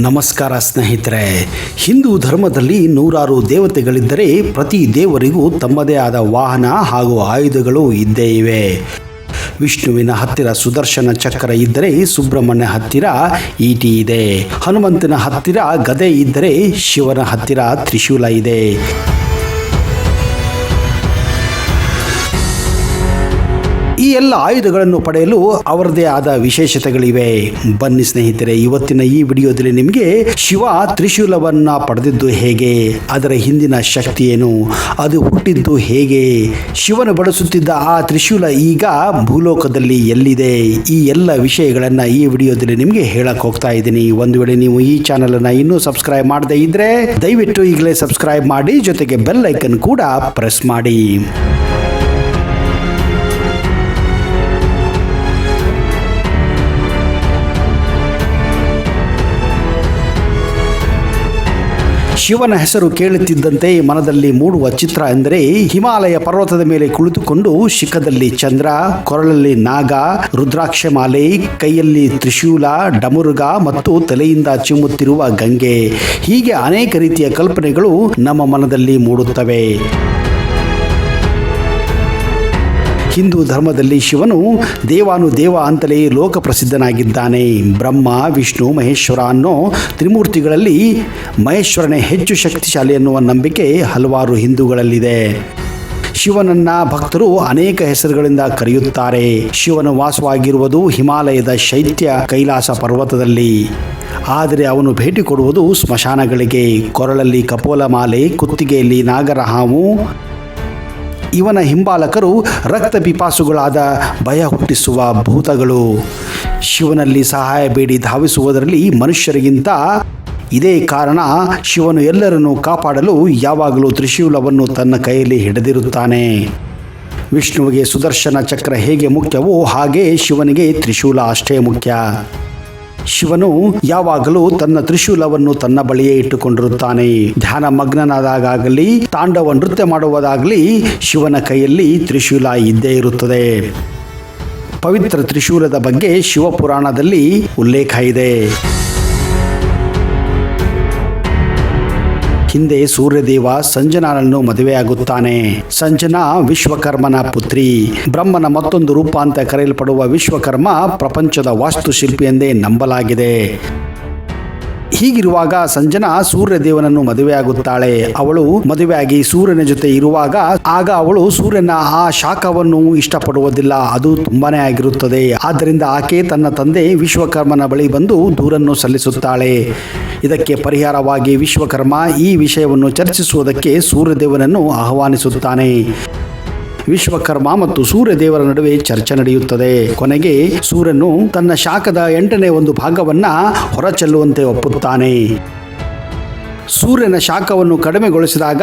ನಮಸ್ಕಾರ ಸ್ನೇಹಿತರೆ. ಹಿಂದೂ ಧರ್ಮದಲ್ಲಿ ನೂರಾರು ದೇವತೆಗಳಿದ್ದರೆ ಪ್ರತಿ ದೇವರಿಗೂ ತಮ್ಮದೇ ಆದ ವಾಹನ ಹಾಗೂ ಆಯುಧಗಳು ಇದ್ದೇ ಇವೆ. ವಿಷ್ಣುವಿನ ಹತ್ತಿರ ಸುದರ್ಶನ ಚಕ್ರ ಇದ್ದರೆ ಸುಬ್ರಹ್ಮಣ್ಯ ಹತ್ತಿರ ಈಟಿ ಇದೆ. ಹನುಮಂತನ ಹತ್ತಿರ ಗದೆ ಇದ್ದರೆ ಶಿವನ ಹತ್ತಿರ ತ್ರಿಶೂಲ ಇದೆ. ಈ ಎಲ್ಲ ಆಯುಧಗಳನ್ನು ಪಡೆಯಲು ಅವರದೇ ಆದ ವಿಶೇಷತೆಗಳಿವೆ. ಬನ್ನಿ ಸ್ನೇಹಿತರೆ, ಇವತ್ತಿನ ಈ ವಿಡಿಯೋದಲ್ಲಿ ನಿಮಗೆ ಶಿವ ತ್ರಿಶೂಲವನ್ನ ಪಡೆದಿದ್ದು ಹೇಗೆ, ಅದರ ಹಿಂದಿನ ಶಕ್ತಿ ಏನು, ಅದು ಹುಟ್ಟಿದ್ದು ಹೇಗೆ, ಶಿವನು ಬಳಸುತ್ತಿದ್ದ ಆ ತ್ರಿಶೂಲ ಈಗ ಭೂಲೋಕದಲ್ಲಿ ಎಲ್ಲಿದೆ, ಈ ಎಲ್ಲ ವಿಷಯಗಳನ್ನ ಈ ವಿಡಿಯೋದಲ್ಲಿ ನಿಮಗೆ ಹೇಳಕ್ ಹೋಗ್ತಾ ಇದ್ದೀನಿ. ಒಂದು ವೇಳೆ ನೀವು ಈ ಚಾನೆಲ್ ಅನ್ನ ಇನ್ನೂ ಸಬ್ಸ್ಕ್ರೈಬ್ ಮಾಡದೇ ಇದ್ರೆ ದಯವಿಟ್ಟು ಈಗಲೇ ಸಬ್ಸ್ಕ್ರೈಬ್ ಮಾಡಿ, ಜೊತೆಗೆ ಬೆಲ್ ಐಕನ್ ಕೂಡ ಪ್ರೆಸ್ ಮಾಡಿ. ಶಿವನ ಹೆಸರು ಕೇಳುತ್ತಿದ್ದಂತೆ ಮನದಲ್ಲಿ ಮೂಡುವ ಚಿತ್ರ ಎಂದರೆ ಹಿಮಾಲಯ ಪರ್ವತದ ಮೇಲೆ ಕುಳಿತುಕೊಂಡು ಶಿಖದಲ್ಲಿ ಚಂದ್ರ, ಕೊರಳಲ್ಲಿ ನಾಗ, ರುದ್ರಾಕ್ಷ ಮಾಲೆ, ಕೈಯಲ್ಲಿ ತ್ರಿಶೂಲ, ಡಮರುಗ ಮತ್ತು ತಲೆಯಿಂದ ಚಿಮ್ಮುತ್ತಿರುವ ಗಂಗೆ. ಹೀಗೆ ಅನೇಕ ರೀತಿಯ ಕಲ್ಪನೆಗಳು ನಮ್ಮ ಮನದಲ್ಲಿ ಮೂಡುತ್ತವೆ. ಹಿಂದೂ ಧರ್ಮದಲ್ಲಿ ಶಿವನು ದೇವಾನುದೇವ ಅಂತಲೇ ಲೋಕ ಪ್ರಸಿದ್ಧನಾಗಿದ್ದಾನೆ. ಬ್ರಹ್ಮ, ವಿಷ್ಣು, ಮಹೇಶ್ವರ ಅನ್ನೋ ತ್ರಿಮೂರ್ತಿಗಳಲ್ಲಿ ಮಹೇಶ್ವರನೇ ಹೆಚ್ಚು ಶಕ್ತಿಶಾಲಿ ಎನ್ನುವ ನಂಬಿಕೆ ಹಲವಾರು ಹಿಂದೂಗಳಲ್ಲಿದೆ. ಶಿವನನ್ನ ಭಕ್ತರು ಅನೇಕ ಹೆಸರುಗಳಿಂದ ಕರೆಯುತ್ತಾರೆ. ಶಿವನು ವಾಸವಾಗಿರುವುದು ಹಿಮಾಲಯದ ಶೈತ್ಯ ಕೈಲಾಸ ಪರ್ವತದಲ್ಲಿ. ಆದರೆ ಅವನು ಭೇಟಿ ಕೊಡುವುದು ಸ್ಮಶಾನಗಳಿಗೆ. ಕೊರಳಲ್ಲಿ ಕಪೋಲ ಮಾಲೆ, ಕುತ್ತಿಗೆಯಲ್ಲಿ ನಾಗರ ಹಾವು. ಇವನ ಹಿಂಬಾಲಕರು ರಕ್ತ ಪಿಪಾಸುಗಳಾದ ಭಯ ಹುಟ್ಟಿಸುವ ಭೂತಗಳು. ಶಿವನಲ್ಲಿ ಸಹಾಯ ಬೇಡಿ ಧಾವಿಸುವುದರಲ್ಲಿ ಮನುಷ್ಯರಿಗಿಂತ ಇದೇ ಕಾರಣ ಶಿವನು ಎಲ್ಲರನ್ನೂ ಕಾಪಾಡಲು ಯಾವಾಗಲೂ ತ್ರಿಶೂಲವನ್ನು ತನ್ನ ಕೈಯಲ್ಲಿ ಹಿಡಿದಿರುತ್ತಾನೆ. ವಿಷ್ಣುವಿಗೆ ಸುದರ್ಶನ ಚಕ್ರ ಹೇಗೆ ಮುಖ್ಯವೋ ಹಾಗೆ ಶಿವನಿಗೆ ತ್ರಿಶೂಲ ಅಷ್ಟೇ ಮುಖ್ಯ. ಶಿವನು ಯಾವಾಗಲೂ ತನ್ನ ತ್ರಿಶೂಲವನ್ನು ತನ್ನ ಬಳಿಯೇ ಇಟ್ಟುಕೊಂಡಿರುತ್ತಾನೆ. ಧ್ಯಾನ ಮಗ್ನನಾದಾಗಲಿ, ತಾಂಡವ ನೃತ್ಯ ಮಾಡುವುದಾಗಲಿ ಶಿವನ ಕೈಯಲ್ಲಿ ತ್ರಿಶೂಲ ಇದ್ದೇ ಇರುತ್ತದೆ. ಪವಿತ್ರ ತ್ರಿಶೂಲದ ಬಗ್ಗೆ ಶಿವಪುರಾಣದಲ್ಲಿ ಉಲ್ಲೇಖ ಇದೆ. ಹಿಂದೆ ಸೂರ್ಯದೇವ ಸಂಜನಾನನ್ನು ಮದುವೆಯಾಗುತ್ತಾನೆ. ಸಂಜನಾ ವಿಶ್ವಕರ್ಮನ ಪುತ್ರಿ. ಬ್ರಹ್ಮನ ಮತ್ತೊಂದು ರೂಪ ಅಂತ ಕರೆಯಲ್ಪಡುವ ವಿಶ್ವಕರ್ಮ ಪ್ರಪಂಚದ ವಾಸ್ತುಶಿಲ್ಪಿ ಎಂದೇ ನಂಬಲಾಗಿದೆ. ಹೀಗಿರುವಾಗ ಸಂಜನಾ ಸೂರ್ಯದೇವನನ್ನು ಮದುವೆಯಾಗುತ್ತಾಳೆ. ಅವಳು ಮದುವೆಯಾಗಿ ಸೂರ್ಯನ ಜೊತೆ ಇರುವಾಗ ಅವಳು ಸೂರ್ಯನ ಆ ಶಾಖವನ್ನು ಇಷ್ಟಪಡುವುದಿಲ್ಲ. ಅದು ತುಂಬಾನೇ ಆಗಿರುತ್ತದೆ. ಆದ್ದರಿಂದ ಆಕೆ ತನ್ನ ತಂದೆ ವಿಶ್ವಕರ್ಮನ ಬಳಿ ಬಂದು ದೂರನ್ನು ಸಲ್ಲಿಸುತ್ತಾಳೆ. ಇದಕ್ಕೆ ಪರಿಹಾರವಾಗಿ ವಿಶ್ವಕರ್ಮ ಈ ವಿಷಯವನ್ನು ಚರ್ಚಿಸುವುದಕ್ಕೆ ಸೂರ್ಯದೇವನನ್ನು ಆಹ್ವಾನಿಸುತ್ತಾನೆ. ವಿಶ್ವಕರ್ಮ ಮತ್ತು ಸೂರ್ಯದೇವರ ನಡುವೆ ಚರ್ಚೆ ನಡೆಯುತ್ತದೆ. ಕೊನೆಗೆ ಸೂರ್ಯನು ತನ್ನ ಶಾಖದ 8ನೇ ಒಂದು ಭಾಗವನ್ನ ಹೊರಚೆಲ್ಲುವಂತೆ ಒಪ್ಪುತ್ತಾನೆ. ಸೂರ್ಯನ ಶಾಖವನ್ನು ಕಡಿಮೆಗೊಳಿಸಿದಾಗ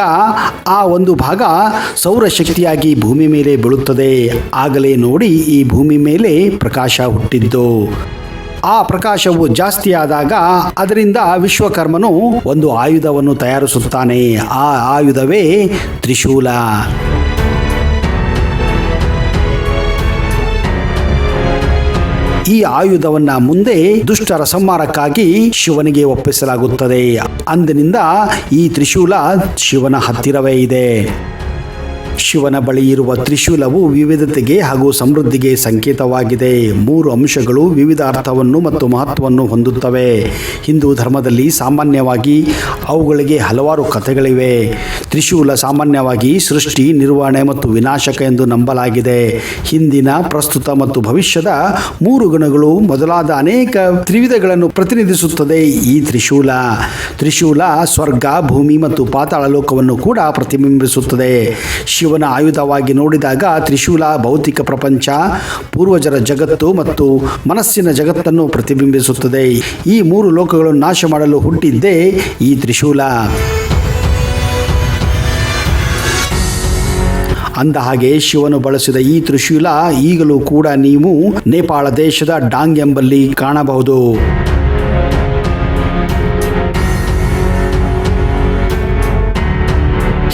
ಆ ಒಂದು ಭಾಗ ಸೌರಶಕ್ತಿಯಾಗಿ ಭೂಮಿ ಮೇಲೆ ಬೀಳುತ್ತದೆ. ಆಗಲೇ ನೋಡಿ ಈ ಭೂಮಿ ಮೇಲೆ ಪ್ರಕಾಶ ಹುಟ್ಟಿದ್ದು. ಆ ಪ್ರಕಾಶವು ಜಾಸ್ತಿ ಆದಾಗ ಅದರಿಂದ ವಿಶ್ವಕರ್ಮನು ಒಂದು ಆಯುಧವನ್ನು ತಯಾರಿಸುತ್ತಾನೆ. ಆ ಆಯುಧವೇ ತ್ರಿಶೂಲ. ಈ ಆಯುಧವನ್ನ ಮುಂದೆ ದುಷ್ಟರ ಸಂಹಾರಕ್ಕಾಗಿ ಶಿವನಿಗೆ ಒಪ್ಪಿಸಲಾಗುತ್ತದೆ. ಅಂದಿನಿಂದ ಈ ತ್ರಿಶೂಲ ಶಿವನ ಹತ್ತಿರವೇ ಇದೆ. ಶಿವನ ಬಳಿ ಇರುವ ತ್ರಿಶೂಲವು ವಿವಿಧತೆಗೆ ಹಾಗೂ ಸಮೃದ್ಧಿಗೆ ಸಂಕೇತವಾಗಿದೆ. 3 ಅಂಶಗಳು ವಿವಿಧ ಅರ್ಥವನ್ನು ಮತ್ತು ಮಹತ್ವವನ್ನು ಹೊಂದುತ್ತವೆ. ಹಿಂದೂ ಧರ್ಮದಲ್ಲಿ ಸಾಮಾನ್ಯವಾಗಿ ಅವುಗಳಿಗೆ ಹಲವಾರು ಕಥೆಗಳಿವೆ. ತ್ರಿಶೂಲ ಸಾಮಾನ್ಯವಾಗಿ ಸೃಷ್ಟಿ, ನಿರ್ವಹಣೆ ಮತ್ತು ವಿನಾಶಕ ಎಂದು ನಂಬಲಾಗಿದೆ. ಹಿಂದಿನ, ಪ್ರಸ್ತುತ ಮತ್ತು ಭವಿಷ್ಯದ 3 ಗುಣಗಳು ಮೊದಲಾದ ಅನೇಕ ತ್ರಿವಿಧಗಳನ್ನು ಪ್ರತಿನಿಧಿಸುತ್ತದೆ ಈ ತ್ರಿಶೂಲ. ತ್ರಿಶೂಲ ಸ್ವರ್ಗ, ಭೂಮಿ ಮತ್ತು ಪಾತಾಳ ಲೋಕವನ್ನು ಕೂಡ ಪ್ರತಿಬಿಂಬಿಸುತ್ತದೆ. ಶಿವನ ಆಯುಧವಾಗಿ ನೋಡಿದಾಗ ತ್ರಿಶೂಲ ಭೌತಿಕ ಪ್ರಪಂಚ, ಪೂರ್ವಜರ ಜಗತ್ತು ಮತ್ತು ಮನಸ್ಸಿನ ಜಗತ್ತನ್ನು ಪ್ರತಿಬಿಂಬಿಸುತ್ತದೆ. ಈ 3 ಲೋಕಗಳನ್ನು ನಾಶ ಮಾಡಲು ಹುಟ್ಟಿದ್ದೇ ಈ ತ್ರಿಶೂಲ. ಅಂದಹಾಗೆ ಶಿವನು ಬಳಸಿದ ಈ ತ್ರಿಶೂಲ ಈಗಲೂ ಕೂಡ ನೀವು ನೇಪಾಳ ದೇಶದ ಡಾಂಗ್ ಎಂಬಲ್ಲಿ ಕಾಣಬಹುದು.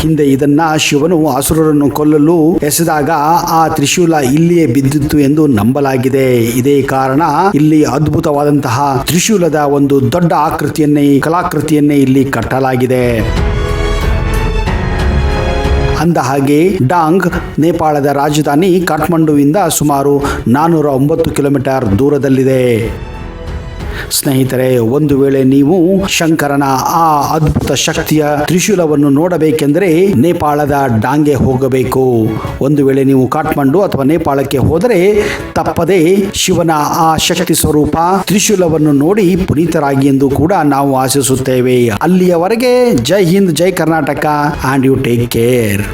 ಹಿಂದೆ ಇದನ್ನ ಶಿವನು ಅಸುರರನ್ನು ಕೊಲ್ಲಲು ಎಸೆದಾಗ ಆ ತ್ರಿಶೂಲ ಇಲ್ಲಿಯೇ ಬಿದ್ದಿತ್ತು ಎಂದು ನಂಬಲಾಗಿದೆ. ಇದೇ ಕಾರಣ ಇಲ್ಲಿ ಅದ್ಭುತವಾದಂತಹ ತ್ರಿಶೂಲದ ಒಂದು ದೊಡ್ಡ ಕಲಾಕೃತಿಯನ್ನೇ ಇಲ್ಲಿ ಕಟ್ಟಲಾಗಿದೆ. ಅಂದ ಹಾಗೆ ಡಾಂಗ್ ನೇಪಾಳದ ರಾಜಧಾನಿ ಕಾಠ್ಮಂಡುವಿಂದ ಸುಮಾರು 409 ಕಿಲೋಮೀಟರ್ ದೂರದಲ್ಲಿದೆ. ಸ್ನೇಹಿತರೆ, ಒಂದು ವೇಳೆ ನೀವು ಶಂಕರನ ಆ ಅದ್ಭುತ ಶಕ್ತಿಯ ತ್ರಿಶೂಲವನ್ನು ನೋಡಬೇಕೆಂದರೆ ನೇಪಾಳದ ಡಾಂಗ್ಗೆ ಹೋಗಬೇಕು. ಒಂದು ವೇಳೆ ನೀವು ಕಾಠ್ಮಂಡು ಅಥವಾ ನೇಪಾಳಕ್ಕೆ ಹೋದರೆ ತಪ್ಪದೆ ಶಿವನ ಆ ಶಕ್ತಿ ಸ್ವರೂಪ ತ್ರಿಶೂಲವನ್ನು ನೋಡಿ ಪುನೀತರಾಗಿ ಎಂದು ಕೂಡ ನಾವು ಆಶಿಸುತ್ತೇವೆ. ಅಲ್ಲಿಯವರೆಗೆ ಜೈ ಹಿಂದ್, ಜೈ Karnataka, and you take care.